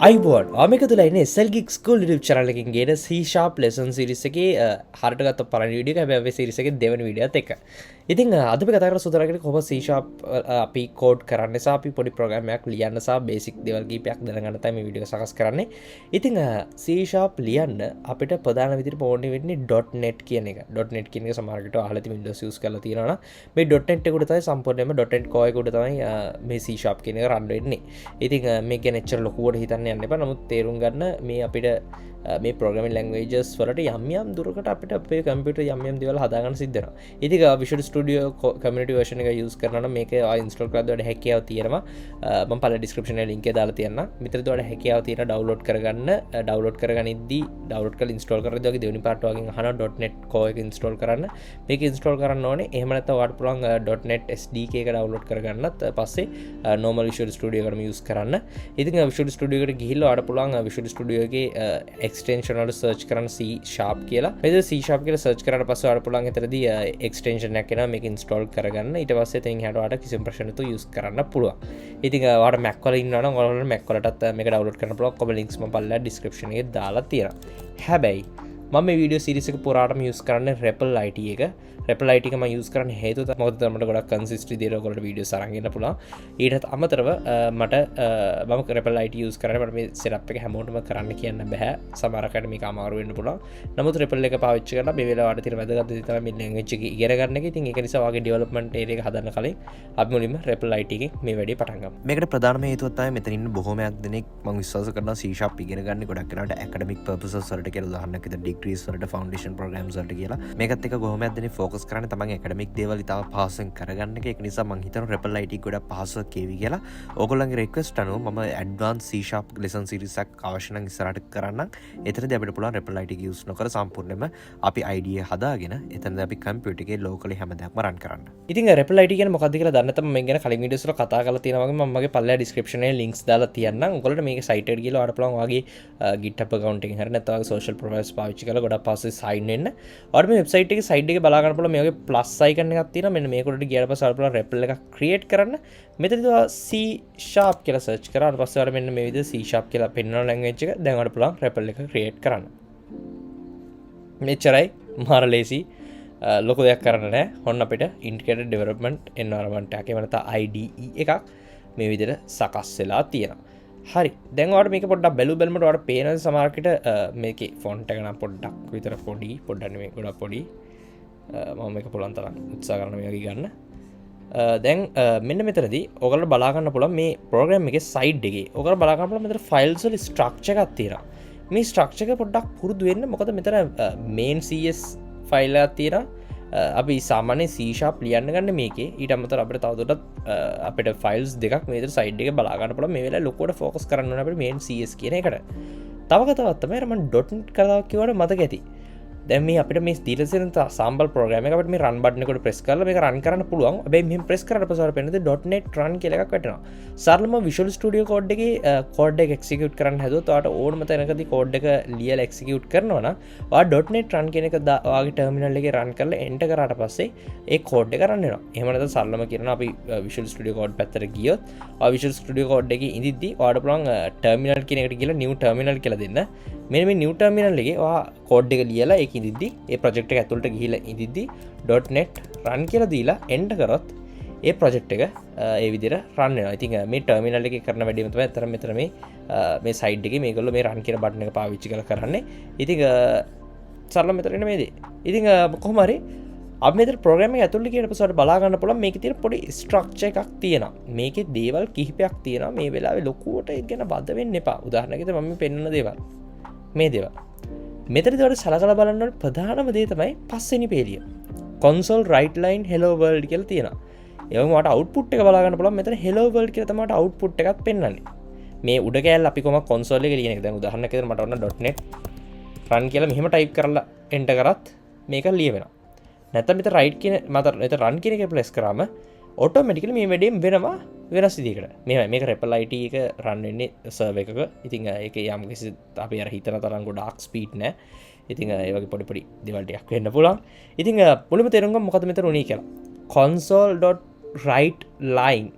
අයිබෝන් ආමික තුලයින SL Geek School YouTube channel එකකින් ගේන C# lesson series එකේ හරියට ගත්ත පළවෙනි වීඩියෝ එක හැබැයි series එකේ දෙවෙනි වීඩියෝත් එක. ඉතින් අද අපි කතා කරලා සුදුරගෙන කොහොමද C# අපි කෝඩ් කරන්න සහ අපි පොඩි ප්‍රෝග්‍රෑම් එකක් ලියන්න සහ බේසික් දේවල් කීපයක් දැනගන්න තමයි මේ වීඩියෝ එක සකස් කරන්නේ. ඉතින් C# ලියන්න අපිට ප්‍රධාන විදිහට ඕනේ වෙන්නේ .net කියන එක. .net කියන එක සමහරකට අහලා තියෙන Windows use කරලා තියෙනවා නම් මේ .net එක උඩ තමයි සම්පූර්ණයෙන්ම .net core එක උඩ තමයි මේ C# කියන එක රන් වෙන්නේ. ඉතින් මේ ගැන එච්චර ලොකුවට හිතන්න යන්න එපා. නමුත් තේරුම් ගන්න මේ අපිට මේ programming languages වලට යම් දුරකට අපිට අපේ කම්පියුටර් යම් දේවල් හදාගන්න සිද්ධ වෙනවා. ඉතින් Visual Studio community version එක use කරනවා නම් මේක install කරද්දී ඔයාලට හැකියාව තියෙනවා. මම පළවෙනි description එකේ link එක දාලා තියන්නම්. මෙතනදී ඔයාලට හැකියාව තියෙනවා download කරගන්න. download කරගනිද්දී download කරලා install කරද්දී වගේ දෙවෙනි part වගේ අහනවා .net core එක install කරන්න. මේක install කරන්න ඕනේ. එහෙම නැත්නම් ඔයාලට පුළුවන් .net SDK එක download කරගන්නත් පස්සේ normal Visual Studio එකටම use කරන්න. ඉතින් Visual Studio එකට ගිහිල්ලා ඔයාලට පුළුවන් Visual Studio එකේ extension වල search කරන්න C# කියලා. මෙතන C# කියලා search කරාට පස්සේ ඔයාලට පුළුවන් එතනදී extension එකක් එනවා මේක install කරගන්න. ඊට පස්සේ එතනින් එහාට ඔයාලට කිසිම ප්‍රශ්න නැතුව use කරන්න පුළුවන්. ඉතින් ඔයාලට Mac වල ඉන්නවා නම් ඔයාලට Mac වලටත් මේක download කරන්න පුළුවන්. කොහොම links මම පල්ලා description එකේ දාලා තියෙනවා. හැබැයි මම මේ වීඩියෝ සීරීස් එක පුරාටම use කරන්නේ repl IT එක. repl IT එක මම use කරන්න හේතුව තමයි මොකද මට ගොඩක් consistent විදියට ඔයගොල්ලන්ට වීඩියෝස් අරන් ගන්න පුළුවන්. ඊටත් අමතරව මට මම repl IT use කරන්නේ මට මේ setup එක හැමෝටම කරන්න කියන්න බෑ. සමහරකට මේක අමාරු වෙන්න පුළුවන්. නමුත් repl එක පාවිච්චි කරලා මේ වෙලාවට තියෙන වැදගත් දේ තමයි මේ language එක ඉගෙන ගන්න එක. ඉතින් ඒක නිසා ඔයාගේ development area එක හදන්න කලින් අපි මුලින්ම repl IT එකෙන් මේ වැඩේ පටන් ගමු. මේකට ප්‍රධානම හේතුව තමයි මෙතන ඉන්න බොහෝමයක් දෙනෙක් මම විශ්වාස කරනවා C# ඉගෙන ගන්න ගොඩක් වෙලාවට academic purposes වලට කියලා උදාහරණයක් විදිහට degrees වලට foundation programs වලට කියලා. මේකත් එක්ක කොහොමද දෙන්නේ focus කරන්නේ තමන්ගේ academic දේවල් ඉතාම පහසුවෙන් කරගන්න එක. ඒක නිසා මම හිතනවා repl IT ගොඩක් පහසුවක් කේවි කියලා. ඕගොල්ලන්ගේ request අනුව මම advanced C# lesson series එකක් අවශ්‍ය නම් ඉස්සරහට කරන්නම්. එතනදී අපිට පුළුවන් repl IT use නොකර සම්පූර්ණයෙන්ම අපි IDE හදාගෙන එතනදී අපි computer එකේ locally හැම දෙයක්ම run කරන්න. ඉතින් repl IT කියන්නේ මොකක්ද කියලා දන්න නැත්නම් මම ගැන කලින් videos වල කතා කරලා තියෙනවා වගේ මම මගේ පල්ලෙහා description එකේ links දාලා තියන්නම්. ඔයගොල්ලන්ට මේක site එකට ගිහලා ඔයාලට පුළුවන් ඔයාගේ GitHub account එකකින් හරි නැත්නම් ඔයාගේ social profiles පාවිච්චි කරලා ගොඩක් පස්සේ sign වෙන්න. ඔයාලට මේ website එකේ side එකේ බලා ගන්න පුළුවන් මේ වගේ plus icon එකක් තියෙනවා. මෙන්න මේක උඩට ගියාට පස්සේ ඔයාලට පුළුවන් repl එකක් create කරන්න. මෙතනදී ඔයා C# කියලා search කරාට පස්සේ ඔයාලට මෙන්න මේ විදිහට C# කියලා පෙන්වන language එක දැන් ඔයාලට පුළුවන් repl එක create කරන්න. මෙච්චරයි මාර ලේසි ලොකු දෙයක් කරන්න නෑ. ඔන්න අපිට integrated development environment එකක් එහෙම නැත්නම් IDE එකක් මේ විදිහට සකස් වෙලා තියෙනවා. හරි. දැන් ඔයාලට මේක පොඩ්ඩක් බැලුවමට ඔයාලට පේන සමහරකට මේකේ font එක නම් පොඩ්ඩක් විතර පොඩ්ඩක් නෙමෙයි ගොඩක් පොඩි. මම මේක පුළුවන් තරම් උත්සාහ කරන මේ වගේ ගන්න. දැන් මෙන්න මෙතනදී ඔයගොල්ලෝ බලා ගන්න පුළුවන් මේ program එකේ side එකේ ඔයගොල්ලෝ බලා ගන්න පුළුවන් මෙතන files වල structure එකක් තියෙනවා. මේ structure එක පොඩ්ඩක් පුරුදු වෙන්න. මොකද මෙතන main cs file එකක් තියෙනවා. අපි සාමාන්‍ය C# ලියන්න ගන්න මේකේ. ඊට අමතරව අපිට තවදුරටත් අපිට files දෙකක් මේ විදිහට side එකේ බලා ගන්න පුළුවන්. මේ වෙලාවේ ලොකුවට focus කරන්න ඕනේ අපිට main cs කියන එකට. තව කතාවක් තමයි මම .net කතාවක් කිව්වට මතක ඇති. දැන් මේ අපිට මේ දීලා තියෙන සාම්පල් ප්‍රෝග්‍රෑම් එක අපිට මේ run button එකට press කරලා මේක run කරන්න පුළුවන්. හැබැයි මෙහෙම press කරාට පස්සේ අපිට පේන්නේ .net run කියලා එකක් වැටෙනවා. සරලම Visual Studio code එකේ code එක execute කරන්න හැදුවොත් ඔයාලට ඕනම තැනකදී code එක ලියලා execute කරනවා නම් ඔයා .net run කියන එක ඔයාගේ terminal එකේ run කරලා enter කරාට පස්සේ ඒ code එක run වෙනවා. එහෙම නැත්නම් සරලම කියනවා අපි Visual Studio code පැත්තට ගියොත් ඔයා Visual Studio code එකේ ඉඳිද්දි ඔයාලට පුළුවන් terminal කියන එකට ගිහලා new terminal කියලා දෙන්න. මෙන්න මේ new terminal එකේ ඔයා code එක ලියලා ඒක ඉඳිද්දි ඒ project එක ඇතුළට ගිහිලා ඉඳිද්දි .net run කියලා දීලා enter කරොත් ඒ project එක ඒ විදිහට run වෙනවා. ඉතින් මේ terminal එකේ කරන වැඩේම තමයි අතර මෙතන මේ side එකේ මේගොල්ලෝ මේ run කියන button එක පාවිච්චි කරලා කරන්නේ. ඉතින් සරලව මෙතන ඉන්න මේ දේ. ඉතින් කොහොම හරි අපි මෙතන program එක ඇතුළට ගියට පස්සේ බලා ගන්න පුළුවන් මේකේ තියෙන පොඩි structure එකක් තියෙනවා. මේකේ දේවල් කිහිපයක් තියෙනවා. මේ වෙලාවේ ලොකුවට ඒක ගැන බද වෙන්න එපා. උදාහරණයකට මම මේ පෙන්වන දේවල් මේ දේවල් මෙතනදී ඔයාලට සලකලා බලන්න ඕනේ ප්‍රධානම දේ තමයි පස්වෙනි පේලිය. console write line hello world කියලා තියෙනවා. ඒ වගේම ඔයාලට output එක බලා ගන්න පුළුවන්. මෙතන hello world කියලා තමයි output එකක් පෙන්වන්නේ. මේ උඩ කෑල්ල අපි කොහොමද console එකේ ලියන එක. දැන් උදාහරණයක් විදිහට මට ඔන්න .net run කියලා මෙහෙම type කරලා enter කරත් මේක ලියවෙනවා. නැත්නම් මෙතන right කියන මෙතන run කියන එක press කරාම automatically මේ වැඩේම වෙනවා වෙනස් විදිහකට. මේක repl IT එක run වෙන්නේ server එකක. ඉතින් ඒක යම් කිසි අපි අර හිතන තරම් ගොඩාක් speed නෑ. ඉතින් ඒ වගේ පොඩි දේවල් ටිකක් වෙන්න පුළුවන්. ඉතින් මුලින්ම තේරුම් ගමු මොකද මෙතන උනේ කියලා. console.write line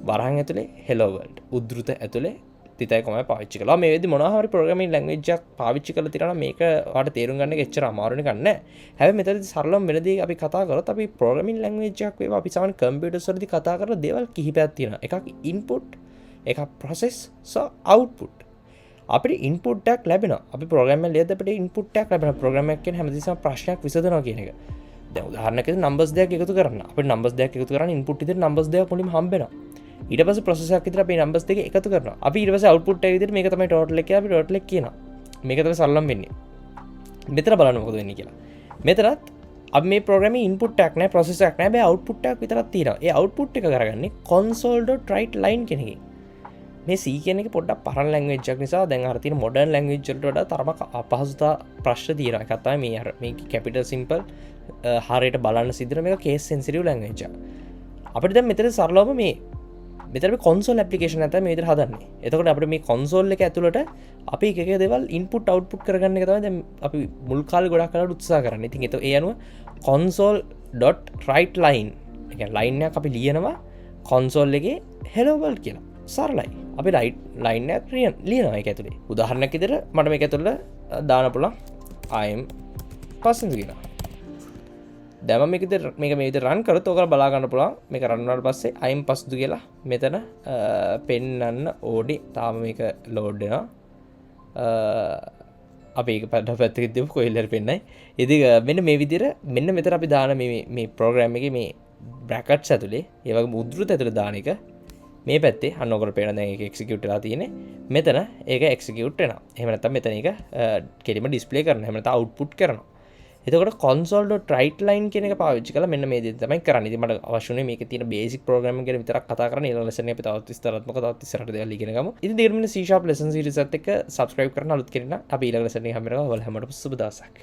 වරහන් ඇතුලේ hello world උද්දෘත ඇතුලේ තිතයි පාවිච්චි කළා. මේ වෙද්දි මොනවා හරි ප්‍රෝග්‍රෑමින් ලැන්ග්වේජ් එකක් පාවිච්චි කරලා තියනවා නම් මේක ඔයාලට තේරුම් ගන්න එක එච්චර අමාරු නිකන් නෑ. හැබැයි මෙතනදී සරලව වෙන දේ අපි කතා කරොත් අපි ප්‍රෝග්‍රෑමින් ලැන්ග්වේජ් එකක් වේවා අපි සාමාන්‍ය කම්පියුටර්ස් වලදී කතා කරන දේවල් කිහිපයක් තියෙනවා. එකක් ඉන්පුට්, එකක් ප්‍රොසෙස්, සෝ අවුට්පුට්. අපිට ඉන්පුට් එකක් ලැබෙනවා. අපි ප්‍රෝග්‍රෑම් එක ලියද්දී අපිට ඉන්පුට් එකක් ලැබෙනවා. ප්‍රෝග්‍රෑම් එකක් කියන්නේ හැමදේම ප්‍රශ්නයක් විසඳනවා කියන එක. දැන් උදාහරණයක් විදිහට නම්බර්ස් දෙකක් එකතු කරන්න. අපිට නම්බර්ස් දෙකක් එකතු කරන්න ඉන්පුට් විදිහට නම්බර්ස් දෙකක් මුලින්ම හම්බෙනවා. ඊට පස්සේ ප්‍රොසෙස් එකක් විදිහට අපි නම්බර්ස් දෙක එකතු කරනවා. අපි ඊට පස්සේ අවුට්පුට් එක විදිහට මේක තමයි ටෝටල් එක කියලා අපි ටෝටල් එක කියනවා. මේක තමයි සරලම වෙන්නේ. මෙතන බලන්න මොකද වෙන්නේ කියලා. මෙතනත් අපි මේ ප්‍රෝග්‍රෑමේ ඉන්පුට් එකක් නැහැ, ප්‍රොසෙස් එකක් නැහැ, හැබැයි අවුට්පුට් එකක් විතරක් තියෙනවා. ඒ අවුට්පුට් එක කරගන්නේ console.writeLine කියන එකෙන්. මේ C කියන එක පොඩ්ඩක් පරණ ලැන්ග්වේජ් එකක් නිසා දැන් අර තියෙන මොඩර්න් ලැන්ග්වේජ් වලට වඩා තරමක් අපහසුතා ප්‍රශ්න තියෙනවා. එකක් තමයි මේ අර මේ කැපිටල් සිම්පල් හරියට බලන්න සිද්ධ මේක කේස් සෙන්සිටිව් ලැන්ග්වේජ් එක. අපිට දැන් මෙතන සරලවම මේ මෙතන මේ කන්සෝල් ඇප්ලිකේෂන් එක තමයි මේ විදිහට හදන්නේ. එතකොට අපිට මේ කන්සෝල් එක ඇතුළට අපි එක එක දේවල් ඉන්පුට් අවුට්පුට් කරගන්න එක තමයි දැන් අපි මුල් කාලේ ගොඩක් කරලා උත්සාහ කරන්නේ. ඉතින් ඒ අනුව console.writeLine ඒ කියන්නේ ලයින් එකක් අපි ලියනවා කන්සෝල් එකේ hello world කියලා. සරලයි. අපි ලයින් එකක් ලියනවා ඒක ඇතුලේ. උදාහරණයක් විදිහට මට මේක ඇතුළේ දාන්න පුළුවන් I'm passing කියලා. දැන් මම මේක මේ විදිහට රන් කරොත් ඔයගොල්ලෝ බලා ගන්න පුළුවන් මේක රන් වුණාට පස්සේ I'm passed කියලා මෙතන පෙන්නන්න ඕනේ. තාම මේක ලෝඩ් වෙනවා. අපි ඒක පැත්තකින් දාමු කොහෙලර පෙන්නයි. ඉතින් මෙන්න මේ විදිහට මෙන්න මෙතන අපි දාන මේ ප්‍රෝග්‍රෑම් එකේ මේ බ්‍රැකට්ස් ඇතුලේ ඒ වගේ මුද්‍රිත ඇතුලේ දාන එක මේ පැත්තේ අන්න ඔයගොල්ලෝ පේන දැන් ඒක එක්සිකියුට් වෙලා තියෙන්නේ. මෙතන ඒක එක්සිකියුට් වෙනවා. එහෙම නැත්නම් මෙතන ඒක කෙලිම ඩිස්ප්ලේ කරනවා. එහෙම නැත්නම් අවුට්පුට් කරනවා. එතකොට console.writeLine කියන එක පාවිච්චි කරලා මෙන්න මේ දේ තමයි කරන්නේ. ඉතින් මට අවශ්‍ය වුණේ මේකේ තියෙන බේසික් ප්‍රෝග්‍රෑමින් ගැන විතරක් කතා කරන්න. ඊළඟ ලෙසන් එකේ අපි තවත් විස්තරාත්මක තවත් ඉස්සරහට දේවල් ඉගෙන ගමු. ඉතින් දෙගොල්ලෝ C# lesson series එකත් එක්ක subscribe කරන්න අලුත් කෙනෙක් නම් අපි ඊළඟ ලෙසන් එකේ හැම වෙලාවෙම ඔයාලා හැමෝටම සුබ දවසක්.